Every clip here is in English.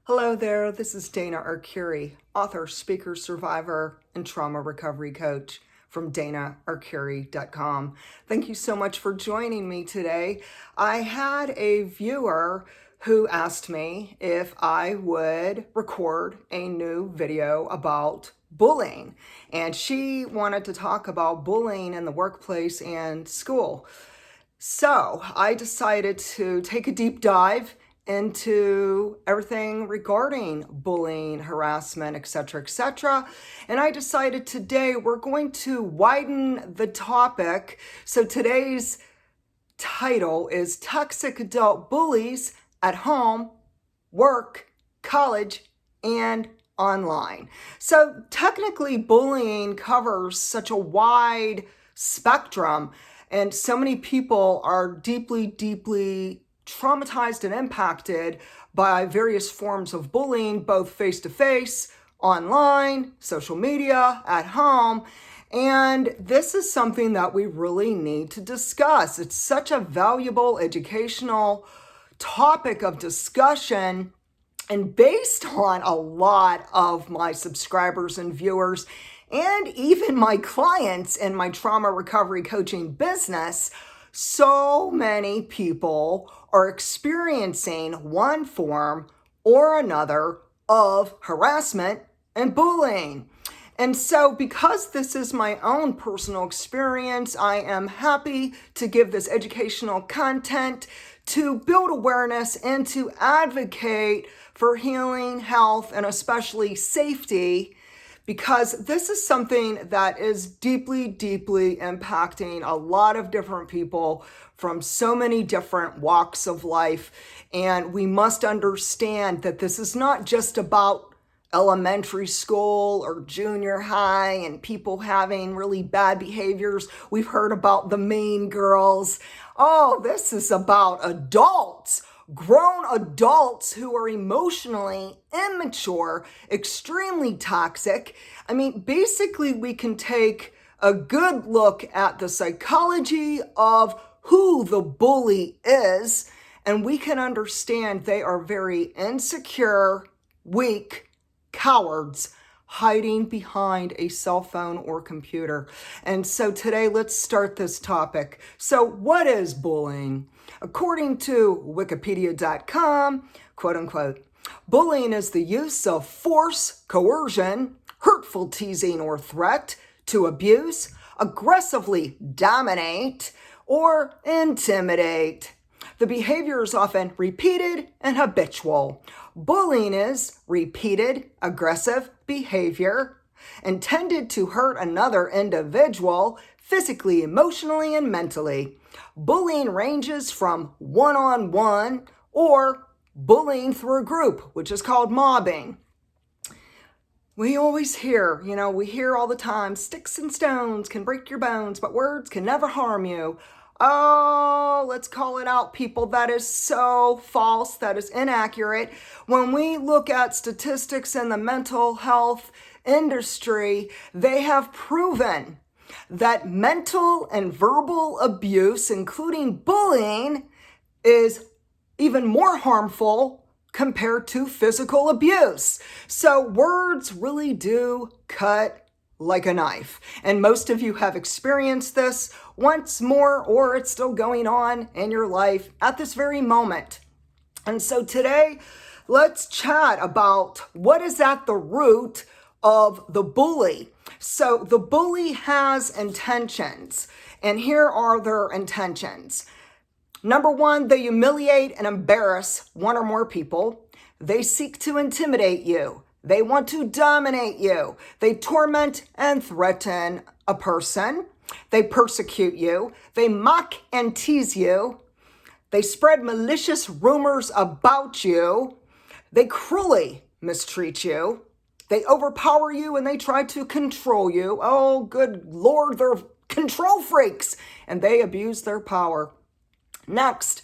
Hello there, this is Dana Arcuri, author, speaker, survivor, and trauma recovery coach from danaarcuri.com. Thank you so much for joining me today. I had a viewer who asked me if I would record a new video about bullying, and she wanted to talk about bullying in the workplace and school. So I decided to take a deep dive into everything regarding bullying, harassment, etc., etc. And I decided today we're going to widen the topic. So today's title is Toxic Adult Bullies at Home, Work, College, and Online. So technically bullying covers such a wide spectrum, and so many people are deeply traumatized and impacted by various forms of bullying, both face-to-face, online, social media, at home. And this is something that we really need to discuss. It's such a valuable educational topic of discussion. And based on a lot of my subscribers and viewers, and even my clients in my trauma recovery coaching business, so many people are experiencing one form or another of harassment and bullying. And so because this is my own personal experience, I am happy to give this educational content to build awareness and to advocate for healing, health, and especially safety, because this is something that is deeply impacting a lot of different people from so many different walks of life. And we must understand that this is not just about elementary school or junior high and people having really bad behaviors. We've heard about the mean girls. Oh, this is about adults. Grown adults who are emotionally immature, extremely toxic. I mean, basically, we can take a good look at the psychology of who the bully is, and we can understand they are very insecure, weak cowards hiding behind a cell phone or computer. And so today, let's start this topic. So what is bullying? According to Wikipedia.com, quote unquote, bullying is the use of force, coercion, hurtful teasing or threat to abuse, aggressively dominate, or intimidate. The behavior is often repeated and habitual. Bullying is repeated, aggressive behavior intended to hurt another individual physically, emotionally, and mentally. Bullying ranges from one-on-one or bullying through a group, which is called mobbing. We always hear, we hear all the time, sticks and stones can break your bones, but words can never harm you. Oh, let's call it out, people. That is so false. That is inaccurate. When we look at statistics in the mental health industry, they have proven that mental and verbal abuse, including bullying, is even more harmful compared to physical abuse. So words really do cut like a knife. And most of you have experienced this once more, or it's still going on in your life at this very moment. And so today, let's chat about what is at the root of the bully. So the bully has intentions, and here are their intentions. Number one, they humiliate and embarrass one or more people. They seek to intimidate you. They want to dominate you. They torment and threaten a person. They persecute you. They mock and tease you. They spread malicious rumors about you. They cruelly mistreat you. They overpower you and they try to control you. Oh, good Lord, they're control freaks, and they abuse their power. Next,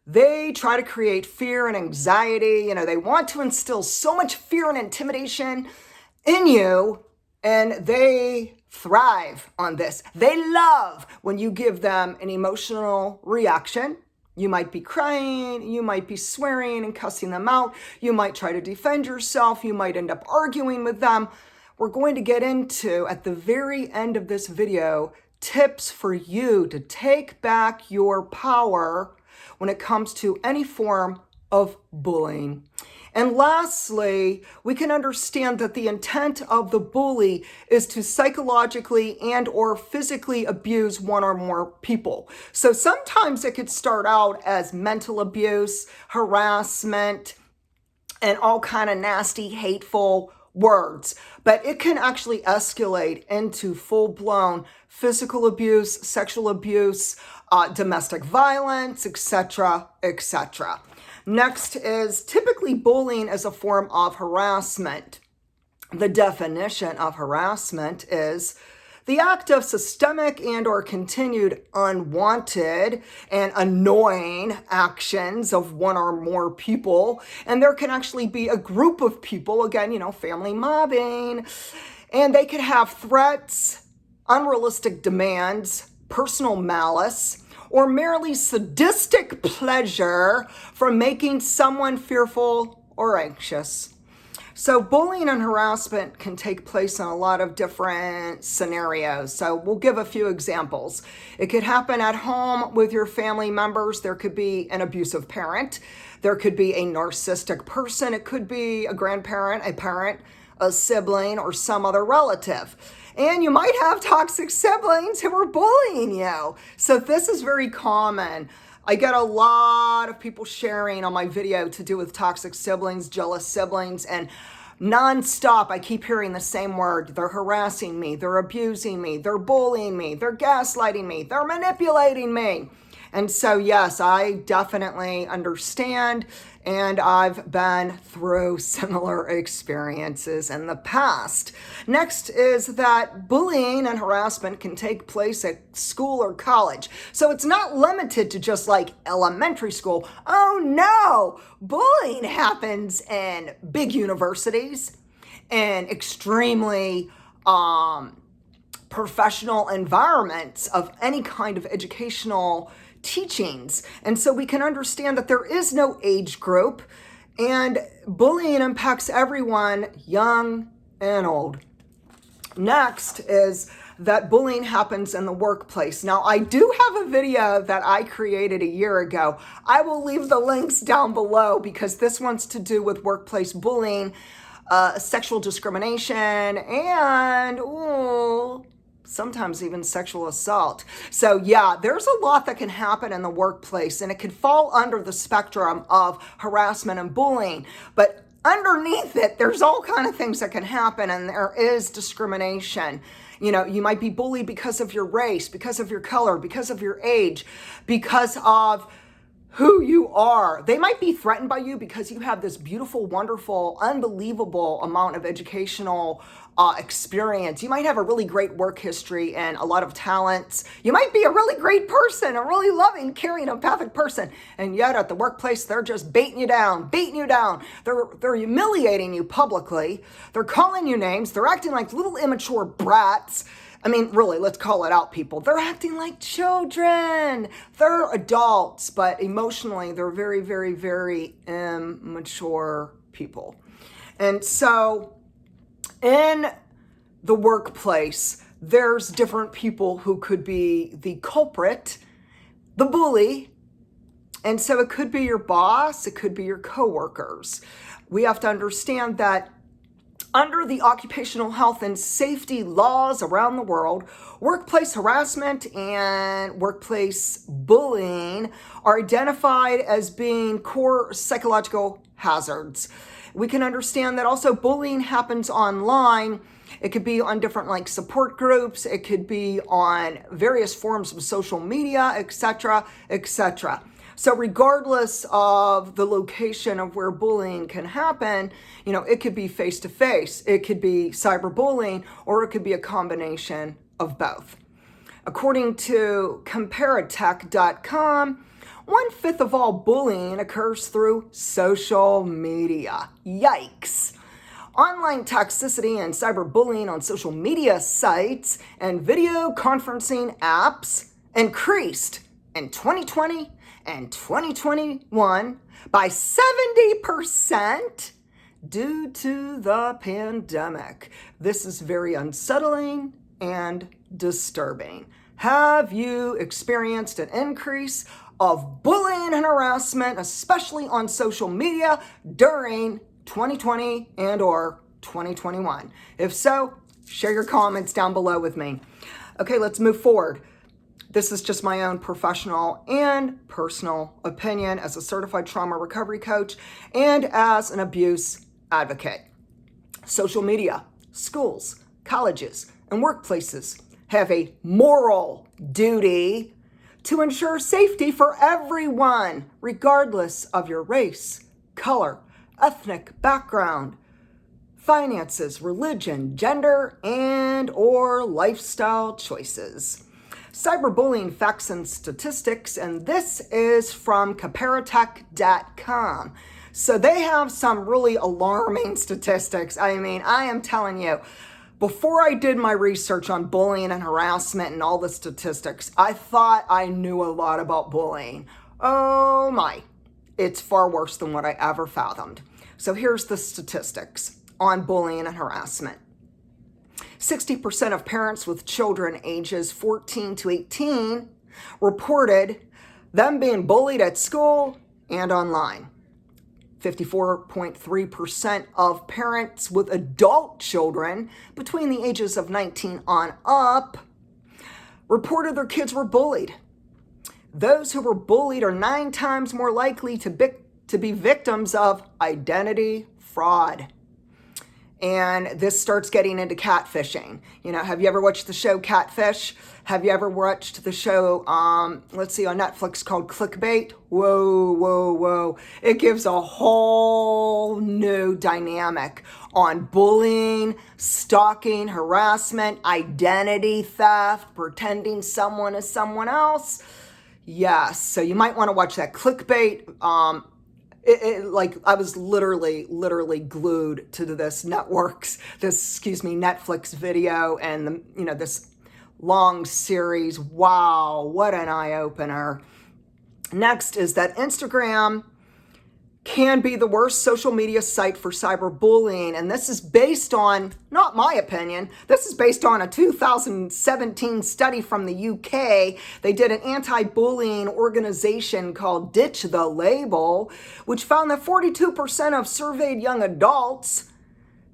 they try to create fear and anxiety. They want to instill so much fear and intimidation in you, and they thrive on this. They love when you give them an emotional reaction. You might be crying, you might be swearing and cussing them out, you might try to defend yourself, you might end up arguing with them. We're going to get into, at the very end of this video, tips for you to take back your power when it comes to any form of bullying. And lastly, we can understand that the intent of the bully is to psychologically and or physically abuse one or more people. So sometimes it could start out as mental abuse, harassment, and all kind of nasty, hateful words. But it can actually escalate into full-blown physical abuse, sexual abuse, domestic violence, etc., etc. Next is typically bullying as a form of harassment. The definition of harassment is the act of systemic and or continued unwanted and annoying actions of one or more people. And there can actually be a group of people, again, family mobbing, and they could have threats, unrealistic demands, personal malice, or merely sadistic pleasure from making someone fearful or anxious. So bullying and harassment can take place in a lot of different scenarios. So we'll give a few examples. It could happen at home with your family members. There could be an abusive parent. There could be a narcissistic person. It could be a grandparent, a parent, a sibling, or some other relative. And you might have toxic siblings who are bullying you. So this is very common. I get a lot of people sharing on my video to do with toxic siblings, jealous siblings, and nonstop I keep hearing the same word. They're harassing me, they're abusing me, they're bullying me, they're gaslighting me, they're manipulating me. And so, yes, I definitely understand, and I've been through similar experiences in the past. Next is that bullying and harassment can take place at school or college. So it's not limited to just like elementary school. Oh no, bullying happens in big universities and extremely professional environments of any kind of educational teachings. And so we can understand that there is no age group, and bullying impacts everyone, young and old. Next is that bullying happens in the workplace. Now, I do have a video that I created a year ago. I will leave the links down below because this one's to do with workplace bullying, sexual discrimination, and sometimes even sexual assault. So yeah, there's a lot that can happen in the workplace, and it can fall under the spectrum of harassment and bullying. But underneath it, there's all kind of things that can happen, and there is discrimination. You might be bullied because of your race, because of your color, because of your age, because of who you are. They might be threatened by you because you have this beautiful, wonderful, unbelievable amount of educational experience. You might have a really great work history and a lot of talents. You might be a really great person, a really loving, caring, empathic person. And yet at the workplace, they're just beating you down. They're humiliating you publicly. They're calling you names. They're acting like little immature brats. I mean, really, let's call it out, people. They're acting like children. They're adults, but emotionally, they're very, very, very immature people. And so in the workplace, there's different people who could be the culprit, the bully. And so it could be your boss, it could be your coworkers. We have to understand that under the occupational health and safety laws around the world, workplace harassment and workplace bullying are identified as being core psychological hazards. We can understand that also bullying happens online. It could be on different support groups. It could be on various forms of social media, etc., etc. So regardless of the location of where bullying can happen, it could be face-to-face, it could be cyberbullying, or it could be a combination of both. According to comparatech.com, 1/5 of all bullying occurs through social media. Yikes. Online toxicity and cyberbullying on social media sites and video conferencing apps increased in 2020 in 2021 by 70% due to the pandemic. This is very unsettling and disturbing. Have you experienced an increase of bullying and harassment, especially on social media, during 2020 and or 2021? If so, share your comments down below with me. Okay, let's move forward. This is just my own professional and personal opinion as a certified trauma recovery coach and as an abuse advocate. Social media, schools, colleges, and workplaces have a moral duty to ensure safety for everyone, regardless of your race, color, ethnic background, finances, religion, gender, and or lifestyle choices. Cyberbullying facts and statistics, and this is from comparatech.com. So they have some really alarming statistics. I mean, I am telling you, before I did my research on bullying and harassment and all the statistics, I thought I knew a lot about bullying. Oh my, it's far worse than what I ever fathomed. So here's the statistics on bullying and harassment. 60% of parents with children ages 14 to 18 reported them being bullied at school and online. 54.3% of parents with adult children between the ages of 19 on up reported their kids were bullied. Those who were bullied are 9 times more likely to be victims of identity fraud. And this starts getting into catfishing. You know, have you ever watched the show Catfish? Have you ever watched the show, let's see, on Netflix called Clickbait? Whoa. It gives a whole new dynamic on bullying, stalking, harassment, identity theft, pretending someone is someone else. Yes, so you might want to watch that. Clickbait. Like I was literally glued to Netflix video and this long series. Wow, what an eye-opener. Next is that Instagram can be the worst social media site for cyberbullying. And this is based on, not my opinion, this is based on a 2017 study from the UK. They did an anti-bullying organization called Ditch the Label, which found that 42% of surveyed young adults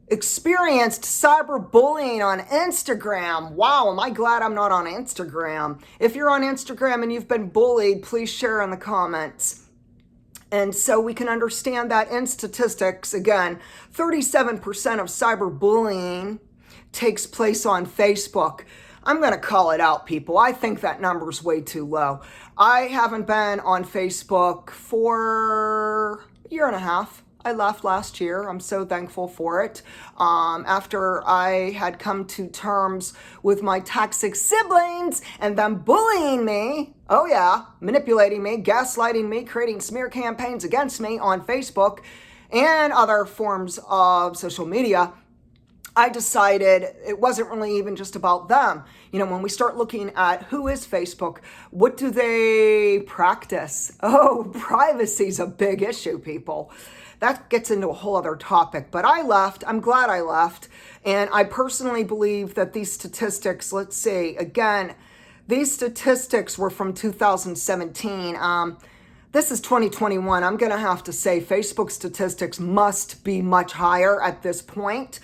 experienced cyberbullying on Instagram. Wow, am I glad I'm not on Instagram. If you're on Instagram and you've been bullied, please share in the comments. And so we can understand that in statistics, again, 37% of cyberbullying takes place on Facebook. I'm going to call it out, people. I think that number's way too low. I haven't been on Facebook for a year and a half. I left last year. I'm so thankful for it. After I had come to terms with my toxic siblings and them bullying me, oh yeah, manipulating me, gaslighting me, creating smear campaigns against me on Facebook and other forms of social media, I decided it wasn't really even just about them. You know, when we start looking at who is Facebook, what do they practice? Oh, privacy is a big issue, people. That gets into a whole other topic, but I left. I'm glad I left. And I personally believe that these statistics, let's see, again, these statistics were from 2017. This is 2021. I'm going to have to say Facebook statistics must be much higher at this point.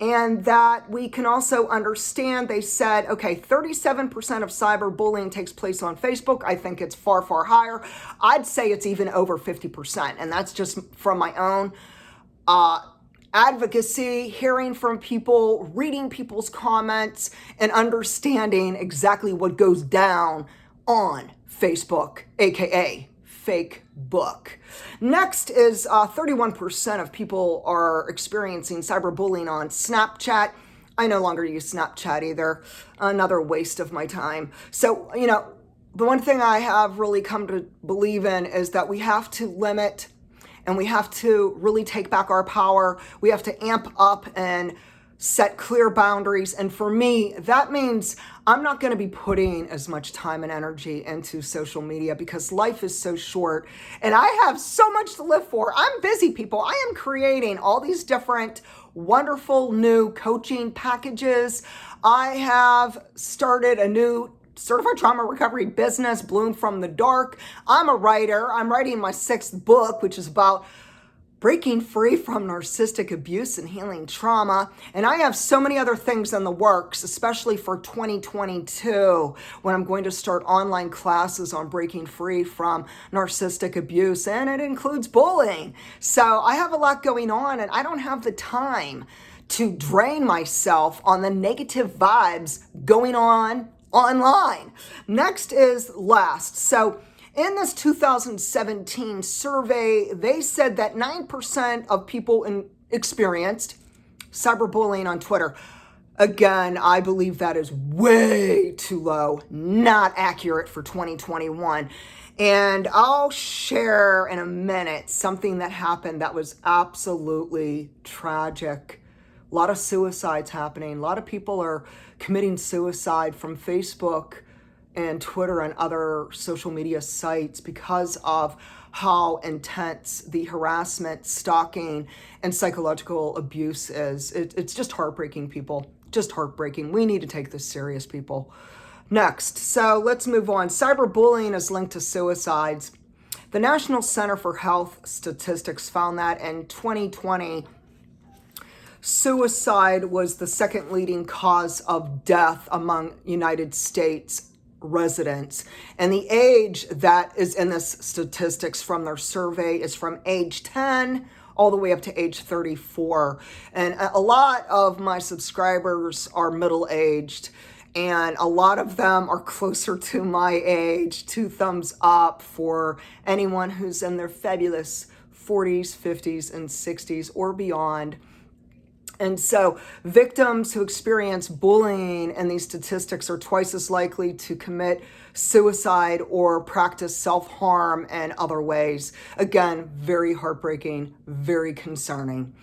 And that we can also understand, they said, okay, 37% of cyberbullying takes place on Facebook. I think it's far, far higher. I'd say it's even over 50%. And that's just from my own advocacy, hearing from people, reading people's comments, and understanding exactly what goes down on Facebook, aka fake book. Next is 31% of people are experiencing cyberbullying on Snapchat. I no longer use Snapchat either. Another waste of my time. So, you know, the one thing I have really come to believe in is that we have to limit and we have to really take back our power. We have to amp up and set clear boundaries. And for me, that means I'm not going to be putting as much time and energy into social media because life is so short and I have so much to live for. I'm busy, people. I am creating all these different wonderful new coaching packages. I have started a new certified trauma recovery business, Bloom from the Dark. I'm a writer. I'm writing my 6th book, which is about breaking free from narcissistic abuse and healing trauma. And I have so many other things in the works, especially for 2022, when I'm going to start online classes on breaking free from narcissistic abuse. And it includes bullying. So I have a lot going on and I don't have the time to drain myself on the negative vibes going on online. Next is last. So in this 2017 survey, they said that 9% of people experienced cyberbullying on Twitter. Again, I believe that is way too low, not accurate for 2021. And I'll share in a minute something that happened that was absolutely tragic. A lot of suicides happening. A lot of people are committing suicide from Facebook and Twitter and other social media sites because of how intense the harassment, stalking, and psychological abuse is. It's just heartbreaking, people. Just heartbreaking. We need to take this serious, people. Next, so let's move on. Cyberbullying is linked to suicides. The National Center for Health Statistics found that in 2020, suicide was the second leading cause of death among United States residents. And the age that is in this statistics from their survey is from age 10 all the way up to age 34. And a lot of my subscribers are middle-aged, and a lot of them are closer to my age. 2 thumbs up for anyone who's in their fabulous 40s, 50s, and 60s or beyond. And so victims who experience bullying in these statistics are twice as likely to commit suicide or practice self-harm in other ways. Again, very heartbreaking, very concerning.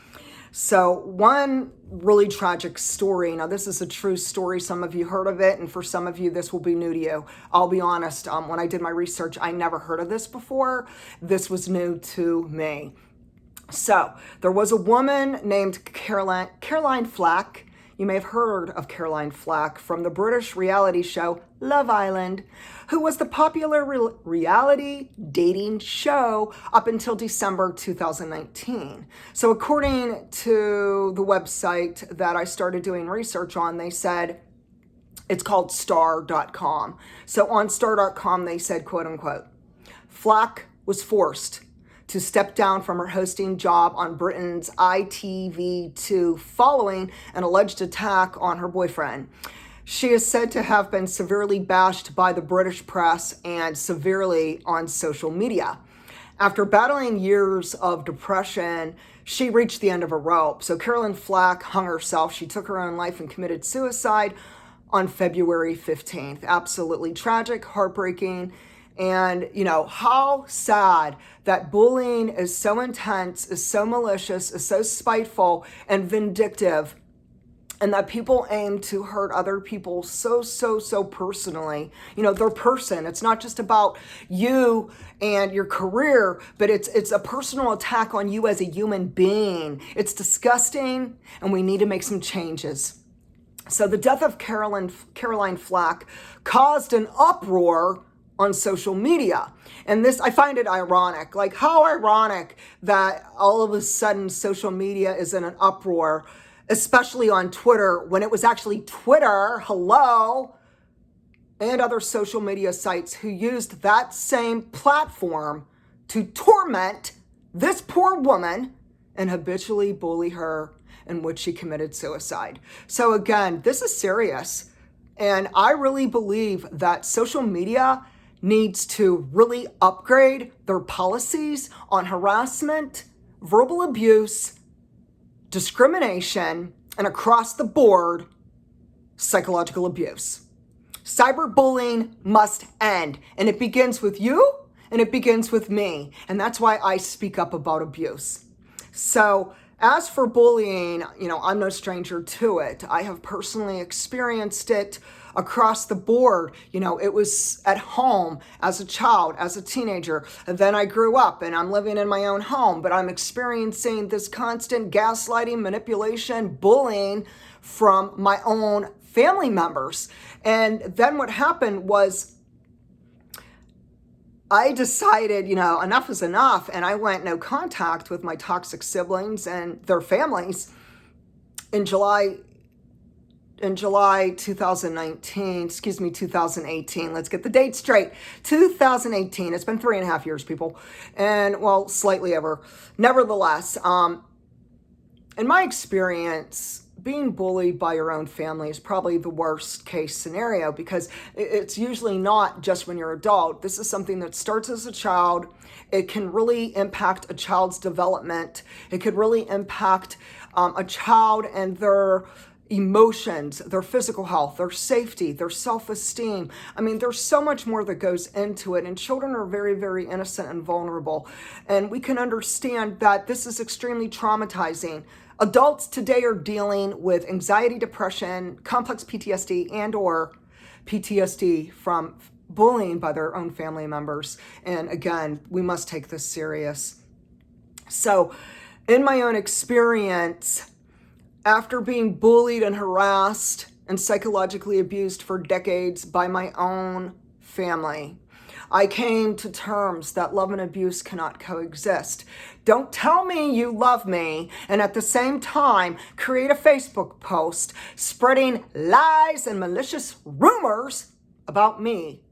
So one really tragic story. Now, this is a true story. Some of you heard of it, and for some of you, this will be new to you. I'll be honest, when I did my research, I never heard of this before. This was new to me. So there was a woman named Caroline Flack. You may have heard of Caroline Flack from the British reality show Love Island, who was the popular reality dating show up until December 2019. So according to the website that I started doing research on, they said it's called star.com. So on star.com, they said, quote unquote, Flack was forced to step down from her hosting job on Britain's ITV2 following an alleged attack on her boyfriend. She is said to have been severely bashed by the British press and severely on social media. After battling years of depression, she reached the end of her rope. So Caroline Flack hung herself. She took her own life and committed suicide on February 15th. Absolutely tragic, heartbreaking. And, how sad that bullying is so intense, is so malicious, is so spiteful and vindictive, and that people aim to hurt other people so personally. Their person. It's not just about you and your career, but it's a personal attack on you as a human being. It's disgusting, and we need to make some changes. So the death of Caroline Flack caused an uproar on social media. And this, I find it ironic. Like, how ironic that all of a sudden social media is in an uproar, especially on Twitter, when it was actually Twitter, and other social media sites who used that same platform to torment this poor woman and habitually bully her, in which she committed suicide. So again, this is serious. And I really believe that social media needs to really upgrade their policies on harassment, verbal abuse, discrimination, and across the board, psychological abuse. Cyberbullying must end, and it begins with you, and it begins with me, and that's why I speak up about abuse. So as for bullying, I'm no stranger to it. I have personally experienced it across the board. It was at home as a child, as a teenager, and then I grew up and I'm living in my own home, but I'm experiencing this constant gaslighting, manipulation, bullying from my own family members. And then what happened was I decided, enough is enough, and I went no contact with my toxic siblings and their families in July 2018. Let's get the date straight. 2018. It's been 3.5 years, people. And, well, slightly over. Nevertheless, in my experience, being bullied by your own family is probably the worst case scenario, because it's usually not just when you're an adult. This is something that starts as a child. It can really impact a child's development. It could really impact a child and their emotions, their physical health, their safety, their self-esteem. I mean, there's so much more that goes into it, and children are very, very innocent and vulnerable. And we can understand that this is extremely traumatizing. Adults today are dealing with anxiety, depression, complex PTSD, and/or PTSD from bullying by their own family members. And again, we must take this serious. So, in my own experience, after being bullied and harassed and psychologically abused for decades by my own family, I came to terms that love and abuse cannot coexist. Don't tell me you love me and at the same time create a Facebook post spreading lies and malicious rumors about me,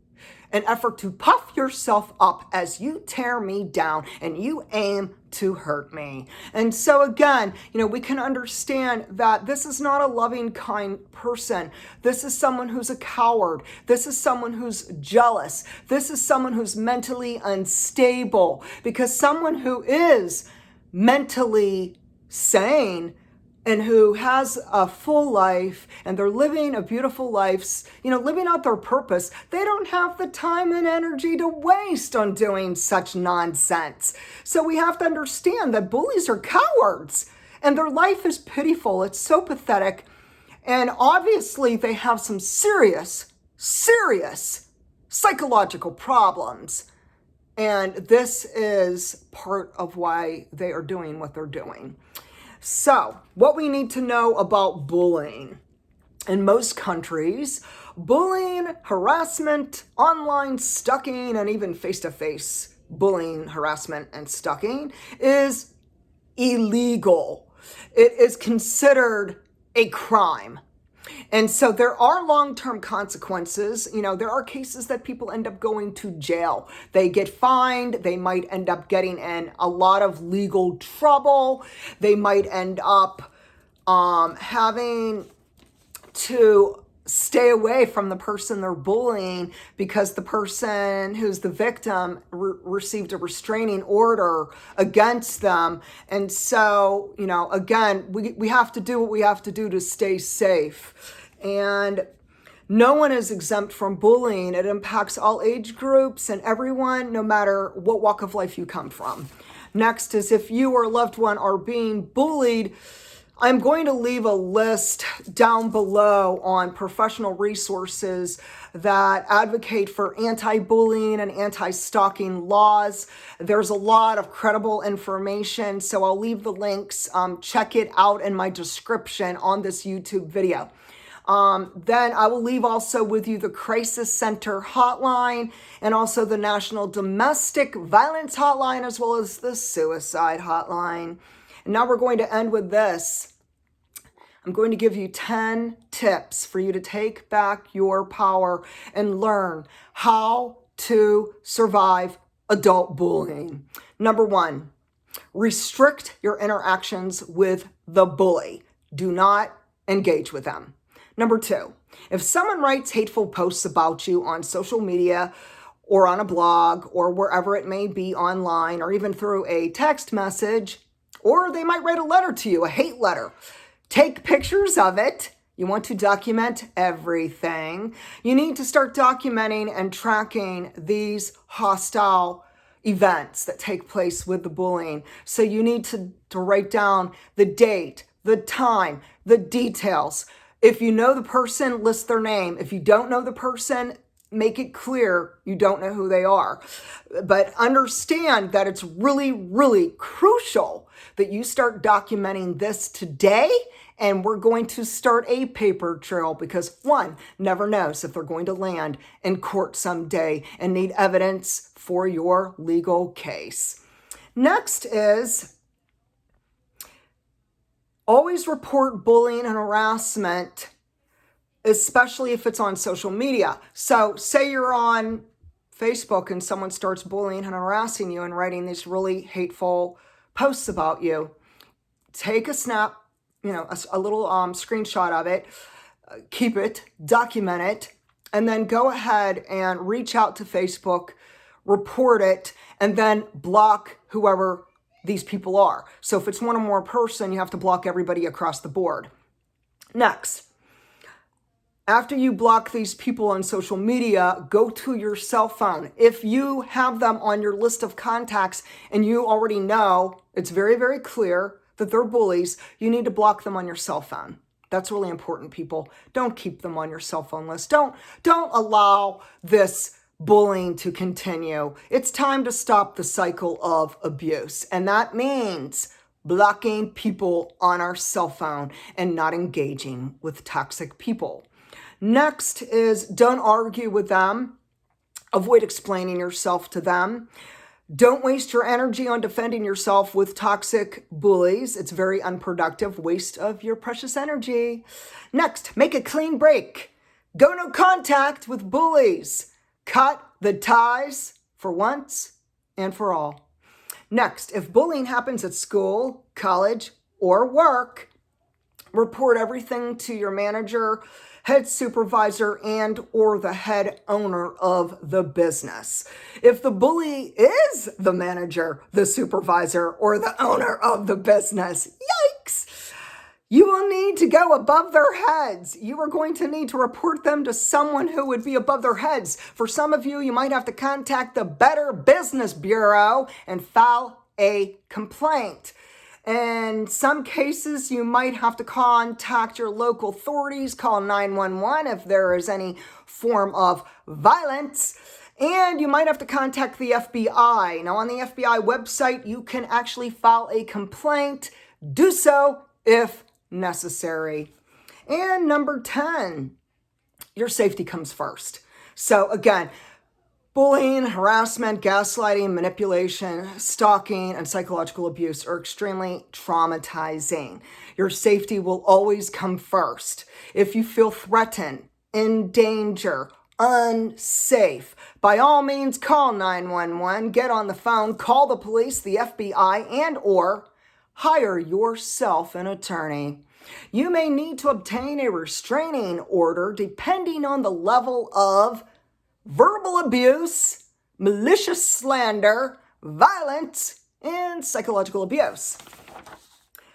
an effort to puff yourself up as you tear me down and you aim to hurt me. And so again, we can understand that this is not a loving, kind person. This is someone who's a coward. This is someone who's jealous. This is someone who's mentally unstable, because someone who is mentally sane and who has a full life and they're living a beautiful life, living out their purpose, they don't have the time and energy to waste on doing such nonsense. So we have to understand that bullies are cowards and their life is pitiful. It's so pathetic. And obviously they have some serious psychological problems. And this is part of why they are doing what they're doing. So, what we need to know about bullying. In most countries, bullying, harassment, online stalking, and even face-to-face bullying, harassment, and stalking is illegal. It is considered a crime. And so there are long-term consequences. There are cases that people end up going to jail. They get fined. They might end up getting in a lot of legal trouble. They might end up having to stay away from the person they're bullying because the person who's the victim received a restraining order against them. And so, again, we have to do what we have to do to stay safe. And no one is exempt from bullying. It impacts all age groups and everyone, no matter what walk of life you come from. Next is, if you or a loved one are being bullied, I'm going to leave a list down below on professional resources that advocate for anti-bullying and anti-stalking laws. There's a lot of credible information, so I'll leave the links. Check it out in my description on this YouTube video. Then I will leave also with you the Crisis Center hotline and also the National Domestic Violence hotline, as well as the suicide hotline. And now we're going to end with this. I'm going to give you 10 tips for you to take back your power and learn how to survive adult bullying. Number 1, restrict your interactions with the bully. Do not engage with them. Number 2, if someone writes hateful posts about you on social media or on a blog or wherever it may be online, or even through a text message, or they might write a letter to you, a hate letter, take pictures of it. You want to document everything. You need to start documenting and tracking these hostile events that take place with the bullying. So you need to write down the date, the time, the details. If you know the person, list their name. If you don't know the person, make it clear you don't know who they are. But understand that it's really, really crucial that you start documenting this today. And we're going to start a paper trail because one never knows if they're going to land in court someday and need evidence for your legal case. Next is always report bullying and harassment, especially if it's on social media. So say you're on Facebook and someone starts bullying and harassing you and writing these really hateful posts about you. Take a snap, a little screenshot of it, keep it, document it, and then go ahead and reach out to Facebook, report it, and then block whoever these people are. So if it's one or more person, you have to block everybody across the board. Next, after you block these people on social media, go to your cell phone. If you have them on your list of contacts and you already know, it's very, very clear that they're bullies, you need to block them on your cell phone. That's really important, people. Don't keep them on your cell phone list. Don't allow this bullying to continue. It's time to stop the cycle of abuse. And that means blocking people on our cell phone and not engaging with toxic people. Next is don't argue with them. Avoid explaining yourself to them. Don't waste your energy on defending yourself with toxic bullies. It's very unproductive, waste of your precious energy. Next, make a clean break. Go no contact with bullies. Cut the ties for once and for all. Next, if bullying happens at school, college, or work, report everything to your manager, head supervisor, and or the head owner of the business. If the bully is the manager, the supervisor, or the owner of the business, yikes! You will need to go above their heads. You are going to need to report them to someone who would be above their heads. For some of you, you might have to contact the Better Business Bureau and file a complaint. In some cases, you might have to contact your local authorities, call 911 if there is any form of violence, and you might have to contact the FBI. Now, on the FBI website, you can actually file a complaint. Do so if necessary. And number 10, your safety comes first. So again, bullying, harassment, gaslighting, manipulation, stalking, and psychological abuse are extremely traumatizing. Your safety will always come first. If you feel threatened, in danger, unsafe, by all means call 911, get on the phone, call the police, the FBI, and or hire yourself an attorney. You may need to obtain a restraining order depending on the level of verbal abuse, malicious slander, violence, and psychological abuse.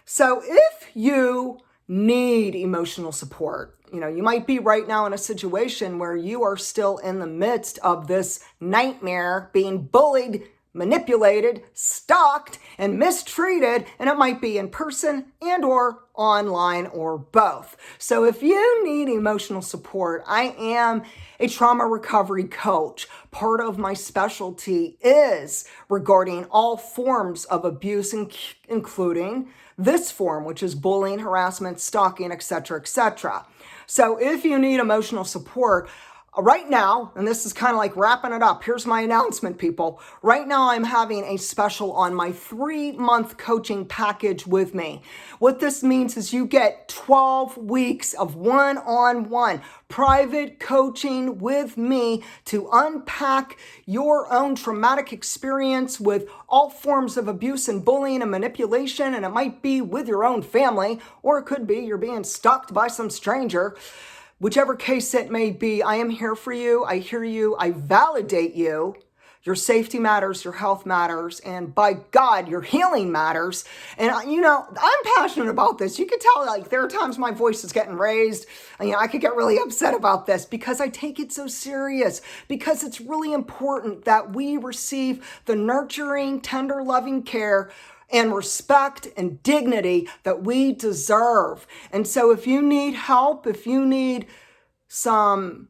So if you need emotional support, you might be right now in a situation where you are still in the midst of this nightmare, being bullied, manipulated, stalked, and mistreated, and it might be in person and or online or both. So if you need emotional support, I am a trauma recovery coach. Part of my specialty is regarding all forms of abuse, including this form, which is bullying, harassment, stalking, etc., etc. So if you need emotional support, right now, and this is kind of like wrapping it up, here's my announcement, people. Right now, I'm having a special on my 3-month coaching package with me. What this means is you get 12 weeks of one-on-one private coaching with me to unpack your own traumatic experience with all forms of abuse and bullying and manipulation, and it might be with your own family, or it could be you're being stalked by some stranger. Whichever case it may be, I am here for you. I hear you. I validate you. Your safety matters, your health matters, and by God, your healing matters. And I'm passionate about this. You could tell, like, there are times my voice is getting raised. And, I could get really upset about this because I take it so serious, because it's really important that we receive the nurturing, tender, loving care and respect and dignity that we deserve. And so if you need help, if you need someone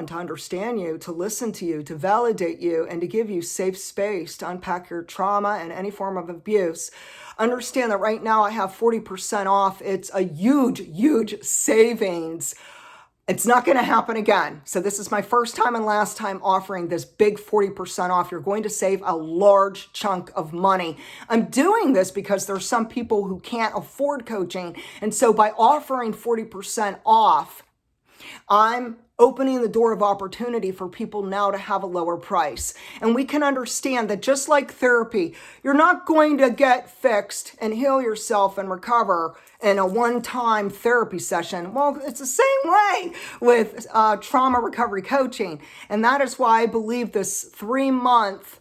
to understand you, to listen to you, to validate you, and to give you safe space to unpack your trauma and any form of abuse, understand that right now I have 40% off. It's a huge, huge savings. It's not going to happen again. So this is my first time and last time offering this big 40% off. You're going to save a large chunk of money. I'm doing this because there's some people who can't afford coaching. And so by offering 40% off, I'm opening the door of opportunity for people now to have a lower price. And we can understand that just like therapy, you're not going to get fixed and heal yourself and recover in a one-time therapy session. Well, it's the same way with trauma recovery coaching. And that is why I believe this 3-month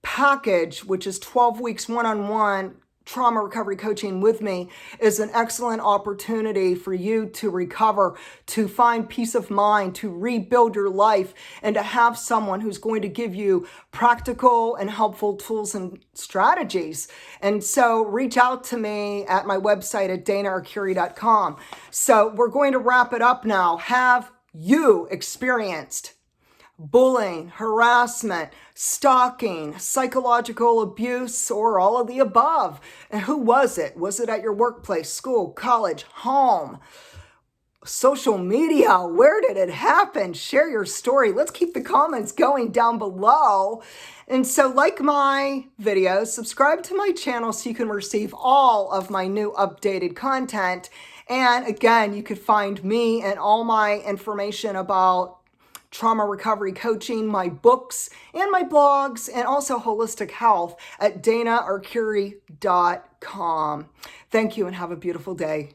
package, which is 12 weeks one-on-one trauma recovery coaching with me, is an excellent opportunity for you to recover, to find peace of mind, to rebuild your life, and to have someone who's going to give you practical and helpful tools and strategies. And so reach out to me at my website at danaarcuri.com. So we're going to wrap it up now. Have you experienced bullying, harassment, stalking, psychological abuse, or all of the above? And who was it? Was it at your workplace, school, college, home, social media? Where did it happen? Share your story. Let's keep the comments going down below. And so like my videos, subscribe to my channel so you can receive all of my new updated content. And again, you could find me and all my information about trauma recovery coaching, my books, and my blogs, and also holistic health at danaarcuri.com. Thank you and have a beautiful day.